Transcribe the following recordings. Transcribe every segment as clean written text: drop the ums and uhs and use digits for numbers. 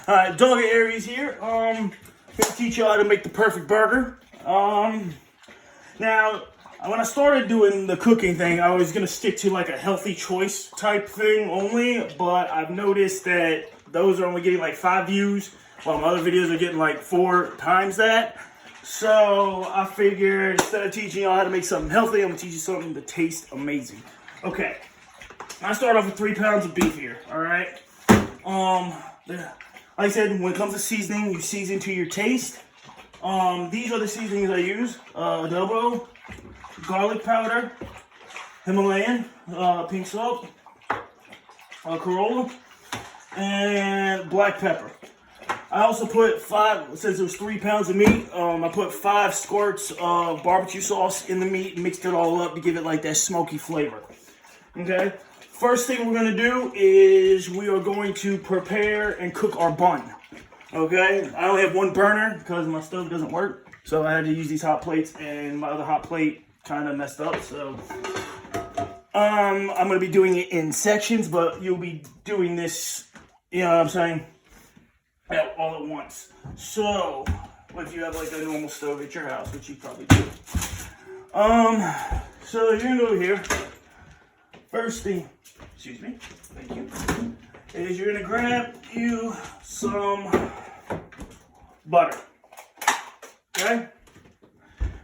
Alright, TheDogOfAres here. Gonna teach you how to make the perfect burger. Now, when I started doing the cooking thing, I was gonna stick to like a healthy choice type thing only, but I've noticed that those are only getting like 5 views, while my other videos are getting like 4 times that. So I figured instead of teaching you how to make something healthy, I'm gonna teach you something that tastes amazing. Okay, I start off with 3 pounds of beef here. All right. Like I said, when it comes to seasoning, you season to your taste. These are the seasonings I use: adobo, garlic powder, Himalayan, pink salt, Corolla, and black pepper. I also put 5, since it was 3 pounds of meat, I put 5 squirts of barbecue sauce in the meat, mixed it all up to give it like that smoky flavor. Okay? First thing we're going to do is we are going to prepare and cook our bun. Okay? I only have one burner because my stove doesn't work, so I had to use these hot plates, and my other hot plate kind of messed up, so I'm going to be doing it in sections, but you'll be doing this, you know what I'm saying, all at once. So, if you have like a normal stove at your house, which you probably do. So you're going to go here. First thing, excuse me, thank you, is you're going to grab you some butter. Okay?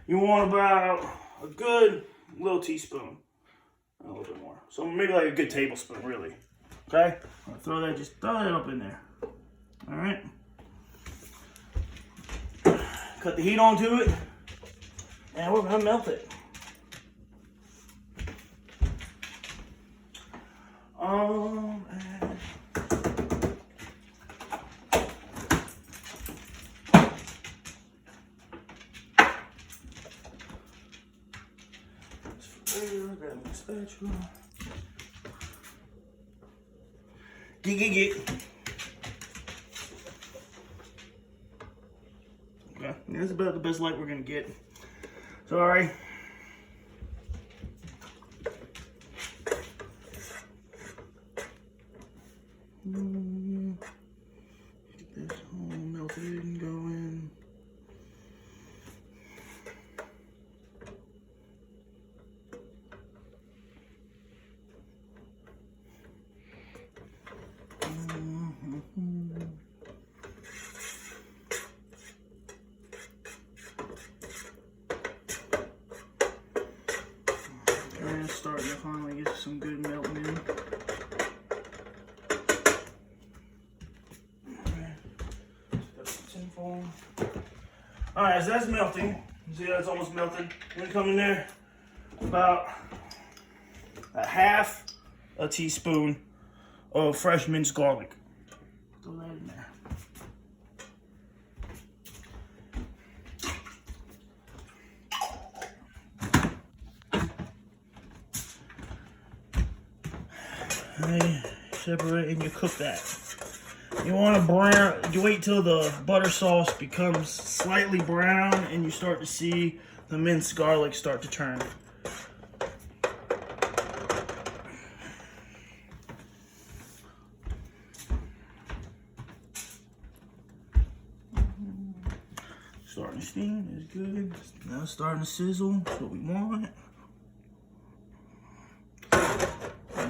You want about a good little teaspoon. A little bit more. So maybe like a good tablespoon, really. Okay? I'll just throw that up in there. Alright? Cut the heat onto it. And we're going to melt it. Grab my spatula. Get. Okay, that's about the best light we're gonna get. Sorry. Get this all melted and going. Starting to finally get some good melting in. Alright, so that's melting. You see how it's almost melted? We're gonna come in there about a half a teaspoon of fresh minced garlic. Throw that in there. And separate and you cook that. You want to brown. You wait till the butter sauce becomes slightly brown and you start to see the minced garlic start to turn. Starting to steam is good. Now it's starting to sizzle. That's what we want.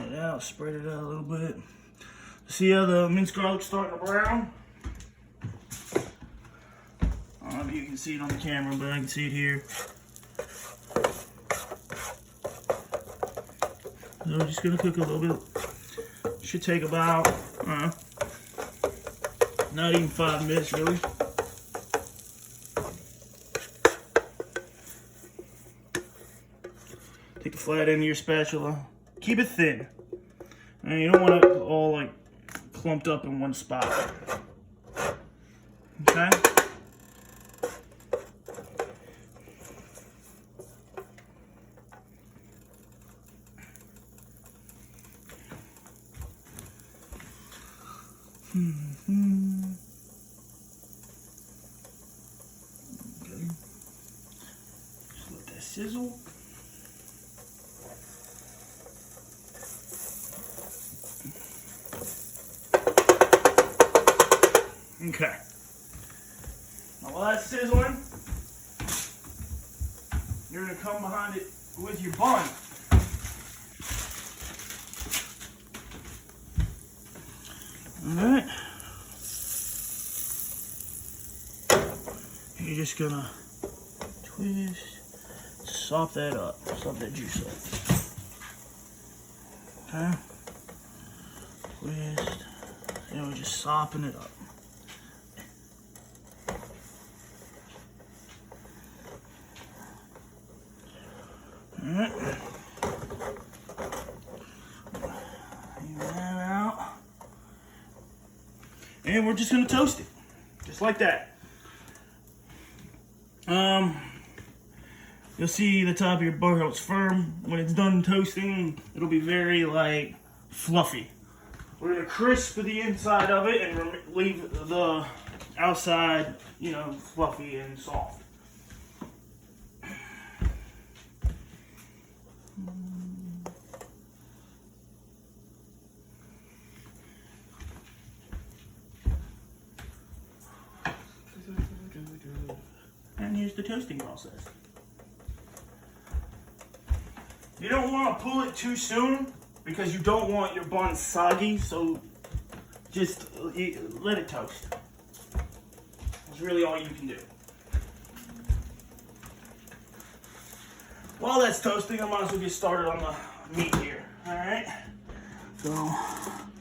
It out, spread it out a little bit. See how the minced garlic's starting to brown? I don't know if you can see it on the camera, but I can see it here. So we're just gonna cook a little bit. Should take about, not even 5 minutes really. Take the flat end of your spatula. Keep it thin. And you don't want it all like clumped up in one spot. Okay? Okay. Just let that sizzle. Okay. Now while that's sizzling, you're gonna come behind it with your bun. Alright. You're just gonna twist, sop that up, sop that juice up. Okay. Twist. And we're just sopping it up. Alright. Leave that out. And we're just gonna toast it. Just like that. You'll see the top of your burger, it's firm. When it's done toasting, it'll be very like fluffy. We're gonna crisp the inside of it and leave the outside, you know, fluffy and soft. And here's the toasting process. You don't want to pull it too soon because you don't want your bun soggy, so just let it toast. That's really all you can do. While that's toasting, I might as well get started on the meat here. Alright? So,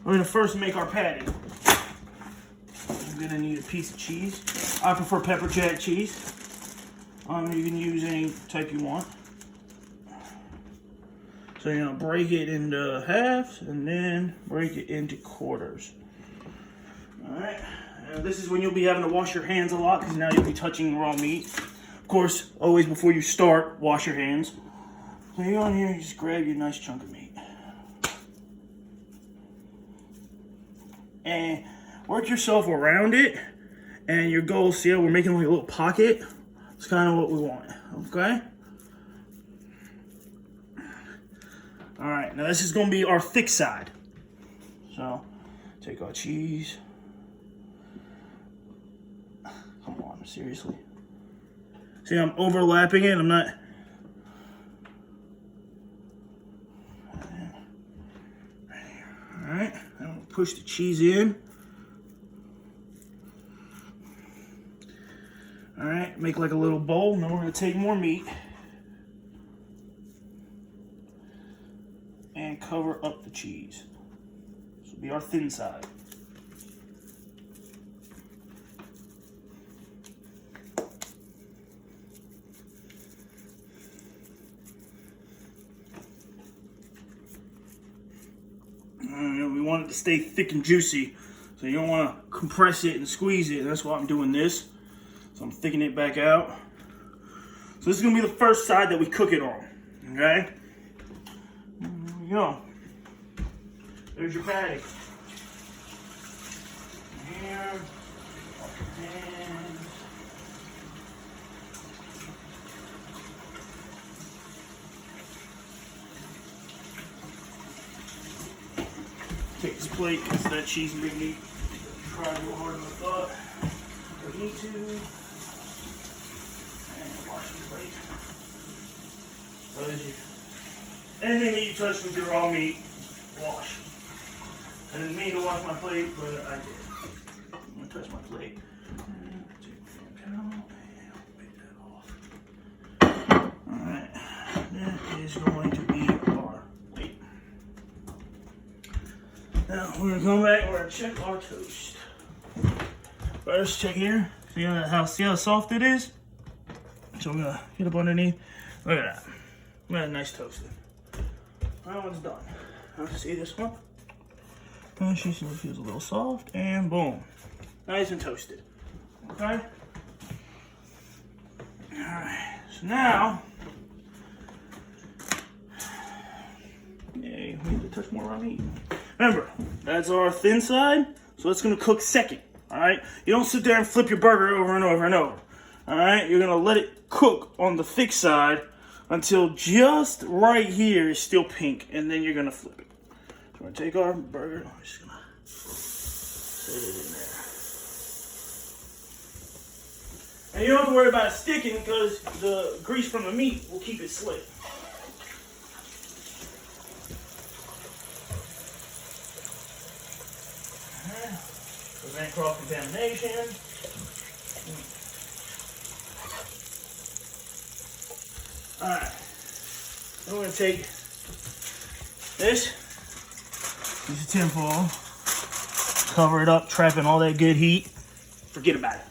we're going to first make our patty. I'm going to need a piece of cheese. I prefer pepper jack cheese. You can use any type you want. So you're gonna break it into halves and then break it into quarters. All right. This is when you'll be having to wash your hands a lot because now you'll be touching raw meat. Of course, always before you start, wash your hands. So you go in here, you just grab your nice chunk of meat and work yourself around it. And your goal, see how we're making like a little pocket? It's kind of what we want. Okay. All right, now this is gonna be our thick side. So, take our cheese. Come on, seriously. See, I'm overlapping it, I'm not. All right, I'm gonna push the cheese in. All right, make like a little bowl, and then we're gonna take more meat. And cover up the cheese. This will be our thin side. We want it to stay thick and juicy, so you don't want to compress it and squeeze it. That's why I'm doing this. So I'm thickening it back out. So this is gonna be the first side that we cook it on. Okay. Go. There's your patty. Here. And take this plate because that cheese made me try a little harder than I thought. I need to. And wash the plate. So as you anything that you touch with your raw meat, wash. I didn't mean to wash my plate, but I did. I'm gonna touch my plate. And take my towel and wipe that off. Alright, that is going to be our plate. Now we're gonna come back and we're gonna check our toast. First, check here. See how soft it is? So we're gonna get up underneath. Look at that. We got a nice toasting. That one's done. Let's see this one. And she still feels a little soft, and boom. Nice and toasted. Okay? Alright, so now, yeah, we need to touch more raw meat. Remember, that's our thin side, so it's gonna cook second. Alright? You don't sit there and flip your burger over and over and over. Alright? You're gonna let it cook on the thick side until just right here is still pink, and then you're gonna flip it. So we're gonna take our burger, we're just gonna set it in there. And you don't have to worry about it sticking because the grease from the meat will keep it slick. Prevent cross-contamination. Alright. I'm going to take this, use a tin foil, cover it up, trapping all that good heat. Forget about it.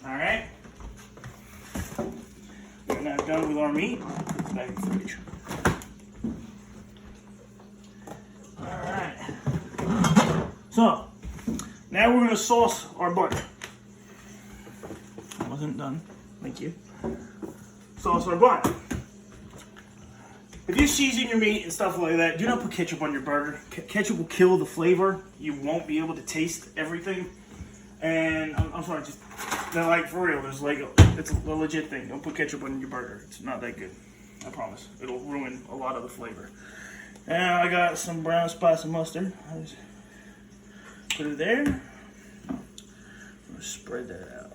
Alright? We're now done with our meat. Put this back in the fridge. Alright. So, now we're going to sauce our butter. I wasn't done. Thank you. Sauce our butter. If you season your meat and stuff like that, do not put ketchup on your burger. Ketchup will kill the flavor. You won't be able to taste everything. And I'm sorry, just like for real. There's like it's a legit thing. Don't put ketchup on your burger. It's not that good. I promise. It'll ruin a lot of the flavor. Now I got some brown spicy mustard. I just put it there. I'm gonna spread that out.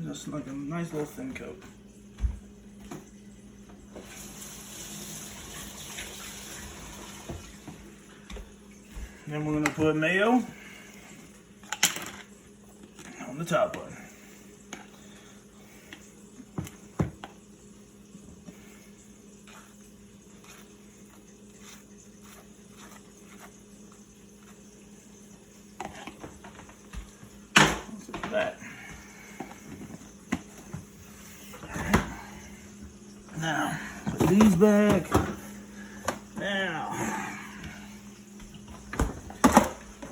Just like a nice little thin coat. Then we're going to put mayo on the top one. Look at that. Now, put these back. Now,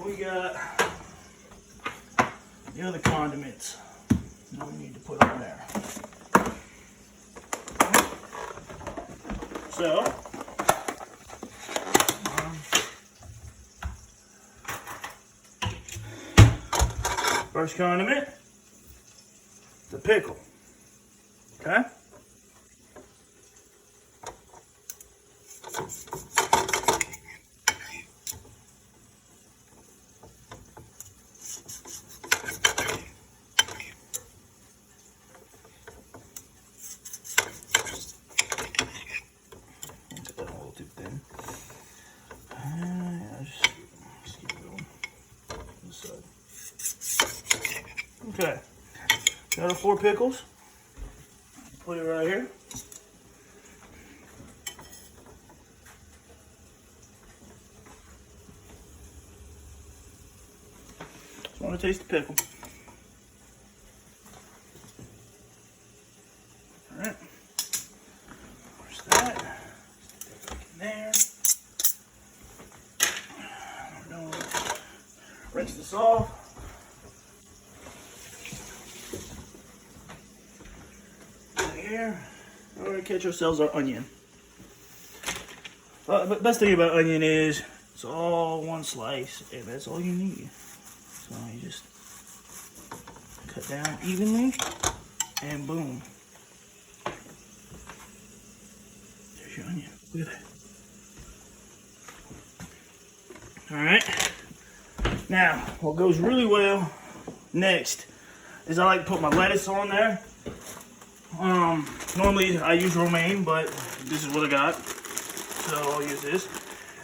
we got the other condiments that we need to put on there. So, first condiment, the pickle. Okay? Okay, got our 4 pickles. Put it right here. Just want to taste the pickle. All right, there's that. Stick that in there. I don't know. Rinse this off. Here, we're going to catch ourselves our onion. But best thing about onion is it's all one slice, and that's all you need. So you just cut down evenly, and boom. There's your onion. Look at that. All right. Now, what goes really well next is I like to put my lettuce on there. Normally I use romaine, but this is what I got, so I'll use this.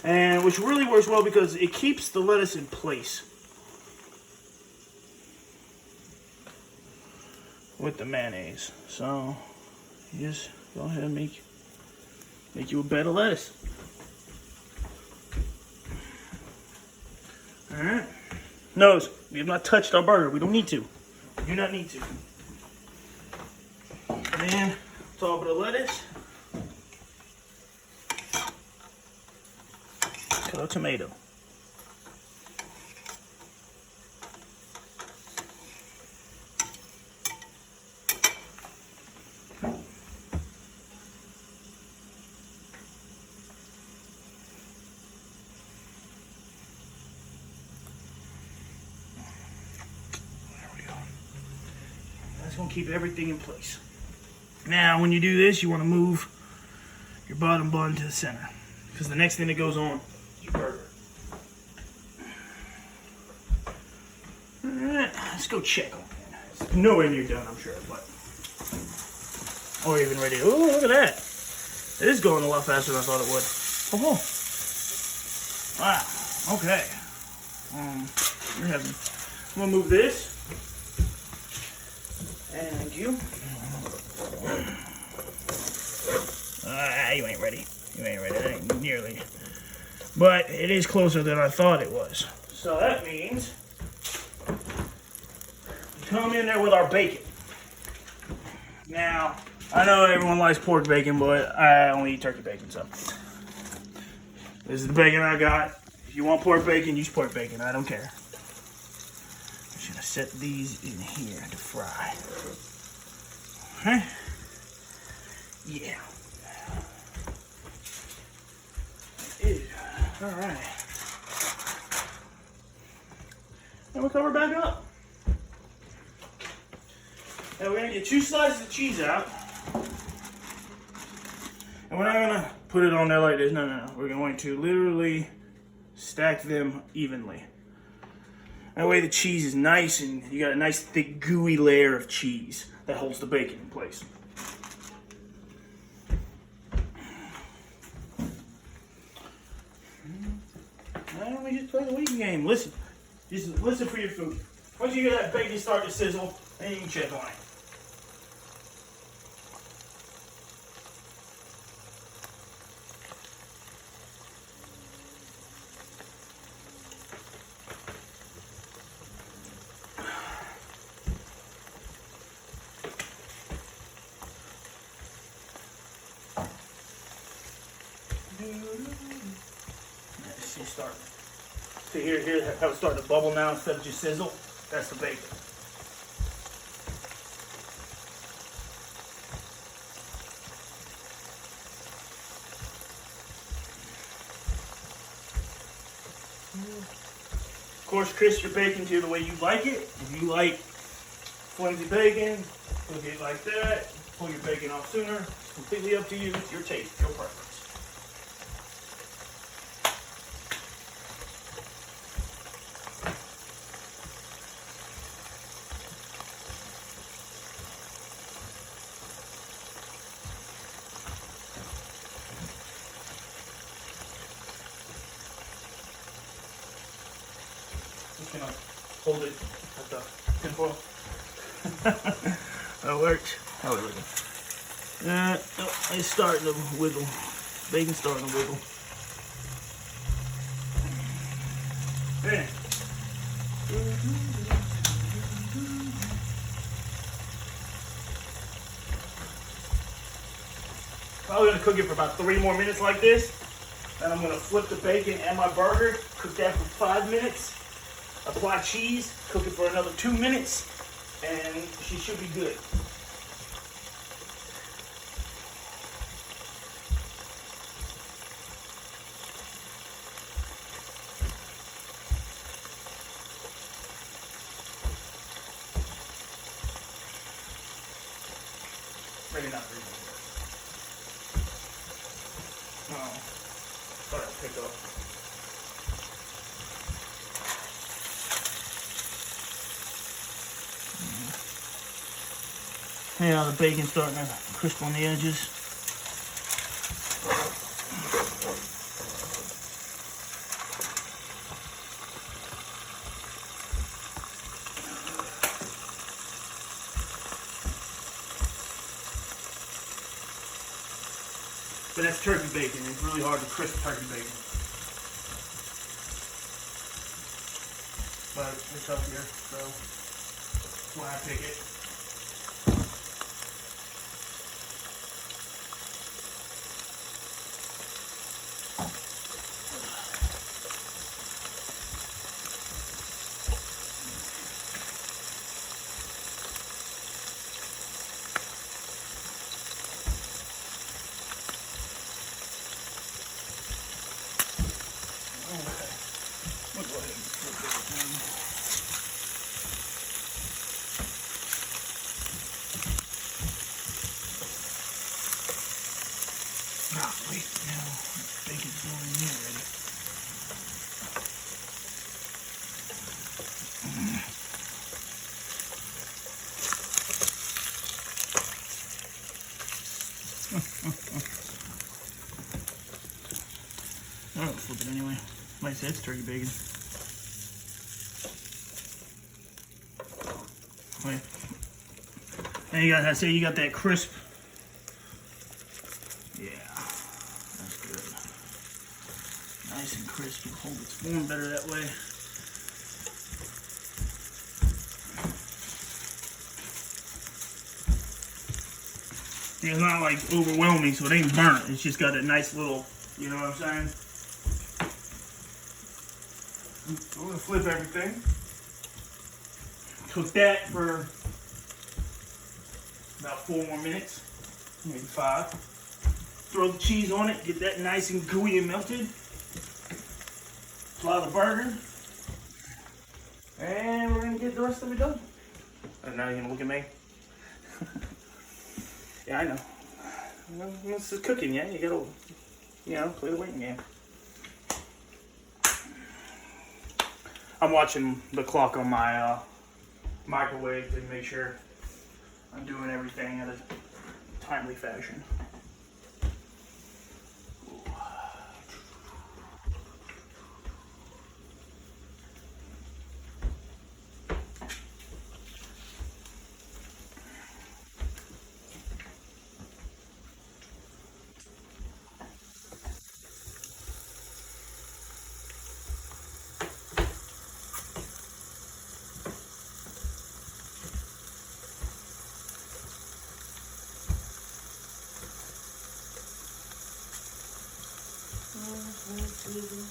And which really works well because it keeps the lettuce in place with the mayonnaise. So you just go ahead and make you a bed of lettuce. All right. Notice we have not touched our burger. We don't need to. We do not need to. And then top of the lettuce, cut a tomato. There we go. That's going to keep everything in place. Now, when you do this, you want to move your bottom bun to the center, because the next thing that goes on is your burger. let's go check on it. It's nowhere near done, I'm sure, but or even ready. Oh, look at that! It is going a lot faster than I thought it would. Oh, wow. Okay. I'm gonna move this. And you. You ain't ready. You ain't ready. That ain't nearly. But it is closer than I thought it was. So that means we come in there with our bacon. Now, I know everyone likes pork bacon, but I only eat turkey bacon, so this is the bacon I got. If you want pork bacon, use pork bacon. I don't care. I'm just gonna set these in here to fry. Okay. Yeah. Ew. All right. And we'll cover back up. Now we're gonna get 2 slices of cheese out. And we're not gonna put it on there like this. No. We're going to literally stack them evenly. That way the cheese is nice and you got a nice thick gooey layer of cheese that holds the bacon in place. Why don't we just play the waiting game? Listen. Just listen for your food. Once you hear that bacon start to sizzle, then you can check on it. It's just starting. See here how it's starting to bubble now instead of just sizzle? That's the bacon. Of course, crisp your bacon to the way you like it. If you like flimsy bacon, cook it like that. Pull your bacon off sooner. It's completely up to you. It's your taste, your preference. Just gonna hold it at the tinfoil. That works. How are we looking? Oh, it's starting to wiggle. Bacon's starting to wiggle. Man. Probably gonna cook it for about 3 more minutes like this. Then I'm gonna flip the bacon and my burger, cook that for 5 minutes. Apply cheese, cook it for another 2 minutes, and she should be good. Maybe not really. Oh, start to pick up. Yeah, the bacon's starting to crisp on the edges. But that's turkey bacon. It's really hard to crisp turkey bacon. But it's up here, so that's why I pick it. Wait, now bacon's going in here already. I'll flip it anyway. Like I said, it's turkey bacon. Okay. And you got, I say, you got that crisp. Yeah, that's good. Nice and crispy. Hold its warm better that way. It's not like overwhelming, so it ain't burnt. It's just got a nice little, you know what I'm saying? So we're gonna flip everything. Cook that for about 4 more minutes, maybe 5. Throw the cheese on it, get that nice and gooey and melted. Apply the burger. And we're gonna get the rest of it done. And now you're gonna look at me. Yeah, I know. Well, this is cooking, yeah? You gotta, you know, play the waiting game. I'm watching the clock on my microwave to make sure I'm doing everything in a timely fashion.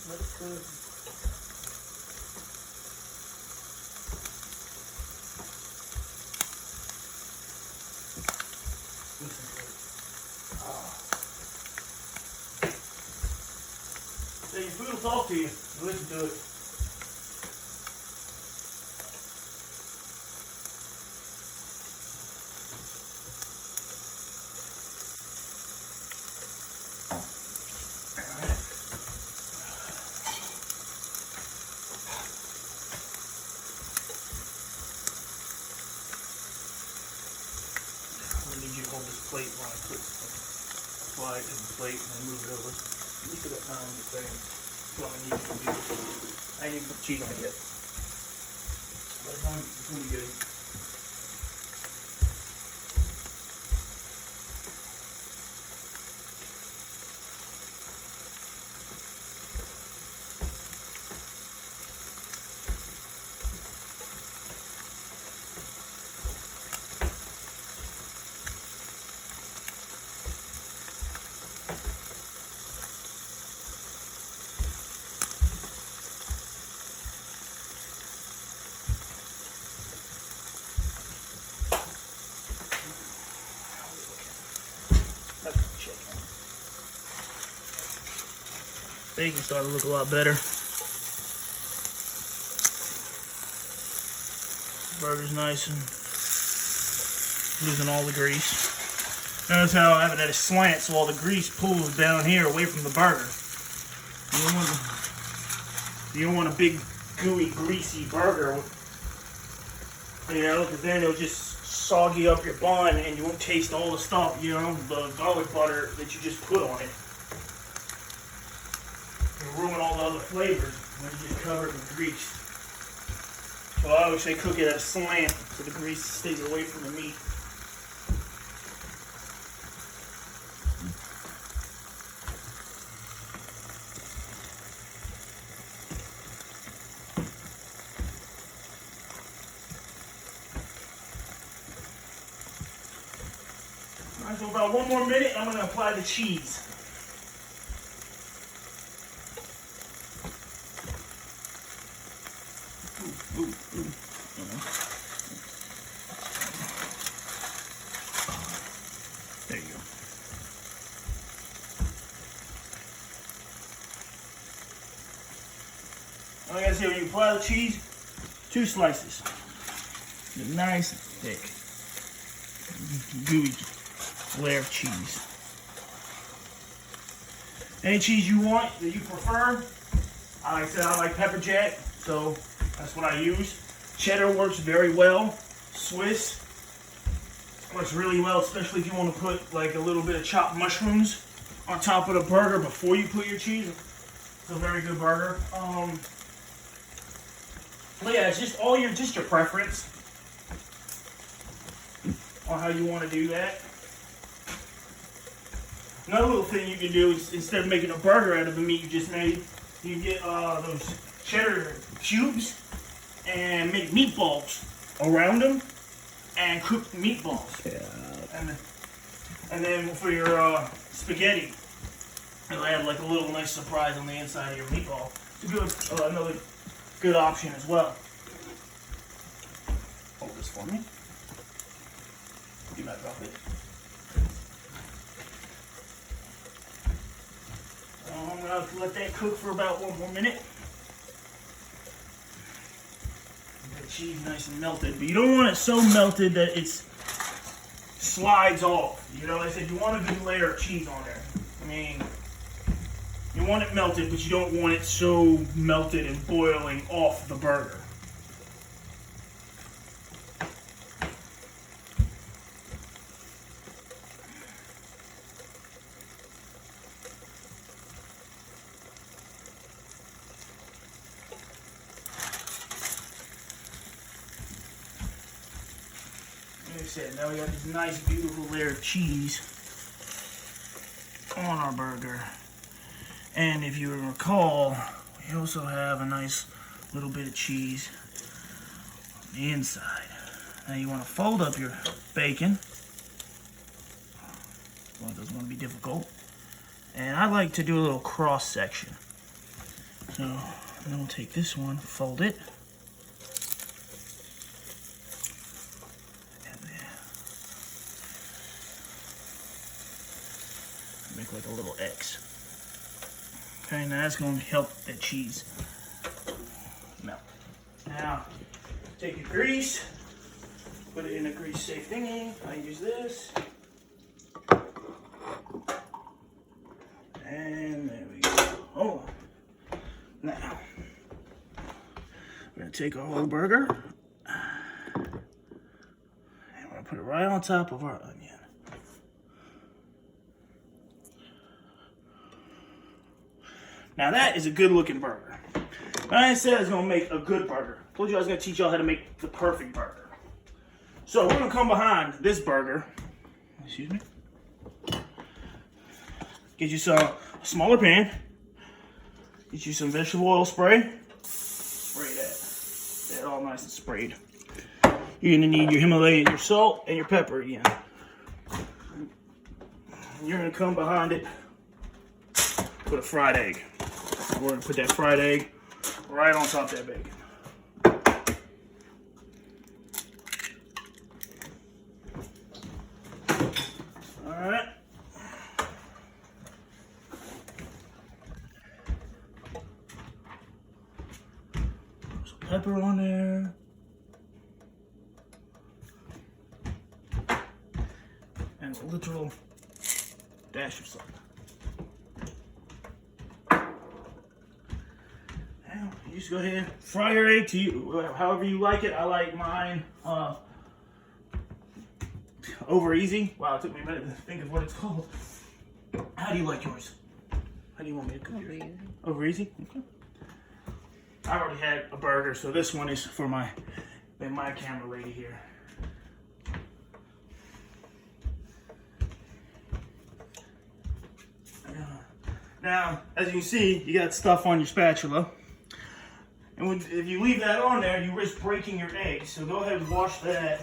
Let it cook. So your food will talk to you. Listen to it. Hold this plate while I put slide to the plate and then move it over. You could have found the thing. Well, I need to do. I need to put cheese on it yet. But it's going to be good. Bacon starting to look a lot better. Burger's nice and losing all the grease. Notice how I have it at a slant so all the grease pulls down here away from the burger. You don't want a big gooey greasy burger, you know, because then it'll just soggy up your bun and you won't taste all the stuff, you know, the garlic butter that you just put on it. Ruin all the other flavors when you just cover it with grease. So I always say cook it at a slant so the grease stays away from the meat. Alright, so about 1 more minute, I'm going to apply the cheese. There you go. Like I said, when you apply the cheese, 2 slices. Nice and thick, gooey layer of cheese. Any cheese you want that you prefer. Like I said, I like pepper jack, so that's what I use. Cheddar works very well. Swiss works really well, especially if you want to put like a little bit of chopped mushrooms on top of the burger before you put your cheese. It's a very good burger. But yeah, it's just all just your preference on how you want to do that. Another little thing you can do is, instead of making a burger out of the meat you just made, you can get those cheddar cubes and make meatballs around them and cook meatballs. Yeah. And then for your spaghetti, it'll add like a little nice surprise on the inside of your meatball. It's a good, another good option as well. Hold this for me. Do not drop it. I'm going to let that cook for about 1 more minute. Get the cheese nice and melted. But you don't want it so melted that it slides off. You know, like I said, you want a good layer of cheese on there. I mean, you want it melted, but you don't want it so melted and boiling off the burger. Like I said, now we got this nice, beautiful layer of cheese on our burger. And if you recall, we also have a nice little bit of cheese on the inside. Now you want to fold up your bacon. Well, it doesn't want to be difficult. And I like to do a little cross section. So then we'll take this one, fold it. Make like a little X. Okay, now that's going to help the cheese melt. Now, take your grease, put it in a grease safe thingy. I use this. And there we go. Hold on. Now, we're going to take our whole burger and we're going to put it right on top of our onion. Now that is a good looking burger. I said I was gonna make a good burger. Told you I was gonna teach y'all how to make the perfect burger. So we're gonna come behind this burger. Excuse me. Get you some smaller pan. Get you some vegetable oil spray. Spray that. That all nice and sprayed. You're gonna need your Himalayan, your salt, and your pepper again. And you're gonna come behind it with a fried egg. We're going to put that fried egg right on top of that bacon. Alright. Some pepper on there. And a literal dash of salt. You just go ahead, fry your egg to you, however you like it. I like mine over easy. Wow, it took me a minute to think of what it's called. How do you like yours? How do you want me to cook yours? Over easy? Okay. I already had a burger, so this one is for my camera lady here. Now, as you can see, you got stuff on your spatula. And if you leave that on there, you risk breaking your egg. So go ahead and wash that.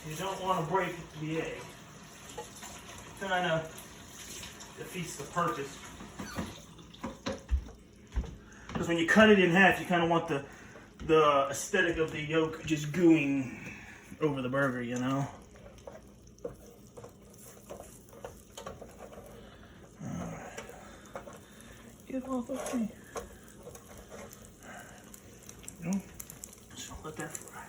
You don't want to break the egg. Kind of defeats the purpose. Because when you cut it in half, you kind of want the aesthetic of the yolk just gooing over the burger, you know? Get off of me. No. So let that fry.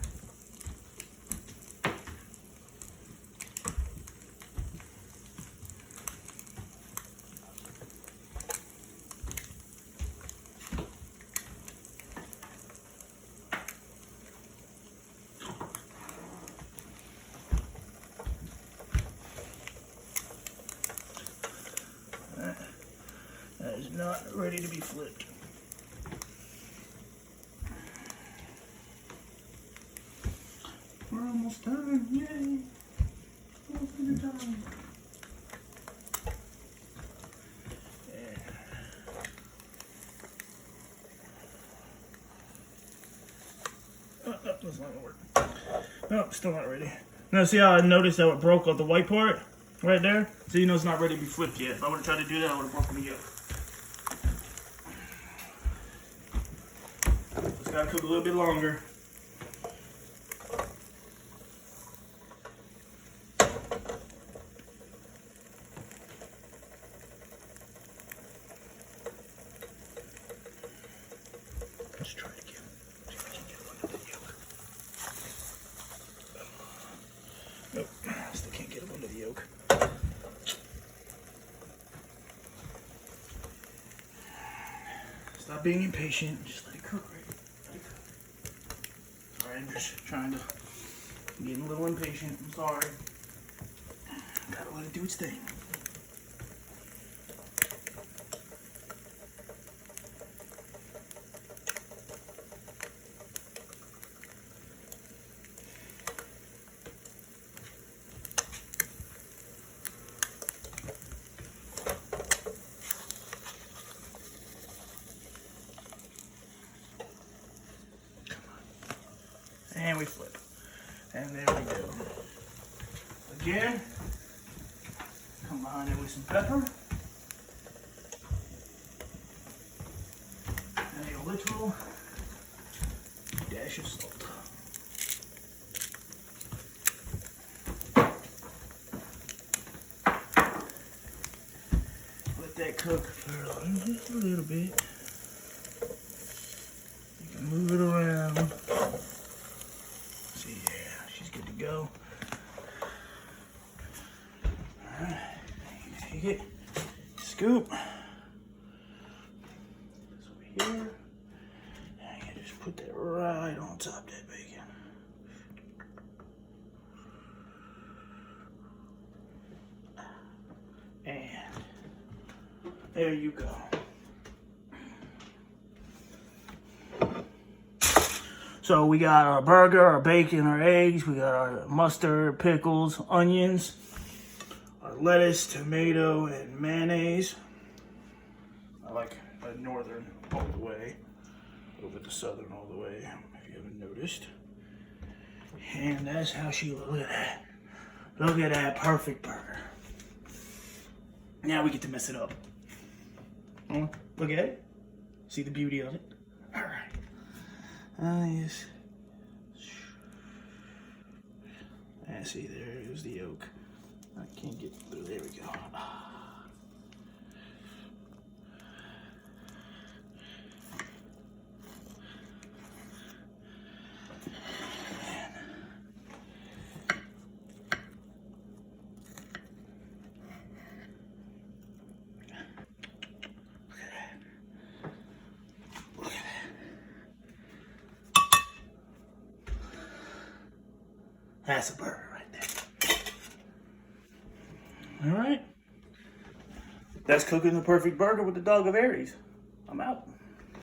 not ready to be flipped. We're almost done, yay! Almost done. That's not gonna work. No, still not ready. Now see how I noticed that it broke off the white part right there? So you know it's not ready to be flipped yet. If I would have tried to do that, I would have broken the yolk. It's gotta cook a little bit longer. Let's try it again. See if I can get one under the yolk. Nope, still can't get it under the yolk. Stop being impatient. Just let it cook, right? Let it cook. Sorry, I'm just trying to. I'm getting a little impatient. I'm sorry. Gotta let it do its thing. And we flip. And there we go. Again, combine it with some pepper. And a little dash of salt. Let that cook for just a little bit. You can move it around. Go. Alright, take it, scoop. This over here. And you just put that right on top of that bacon. And there you go. So we got our burger, our bacon, our eggs, we got our mustard, pickles, onions, our lettuce, tomato, and mayonnaise. I like a northern all the way, over the southern all the way, if you haven't noticed. And that's how she looks. Look at that. Look at that perfect burger. Now we get to mess it up. Look at it. See the beauty of it? All right. Yes. And see, there is the yolk. I can't get through. There we go. That's a burger right there. All right. That's cooking the perfect burger with the Dog of Aries. I'm out.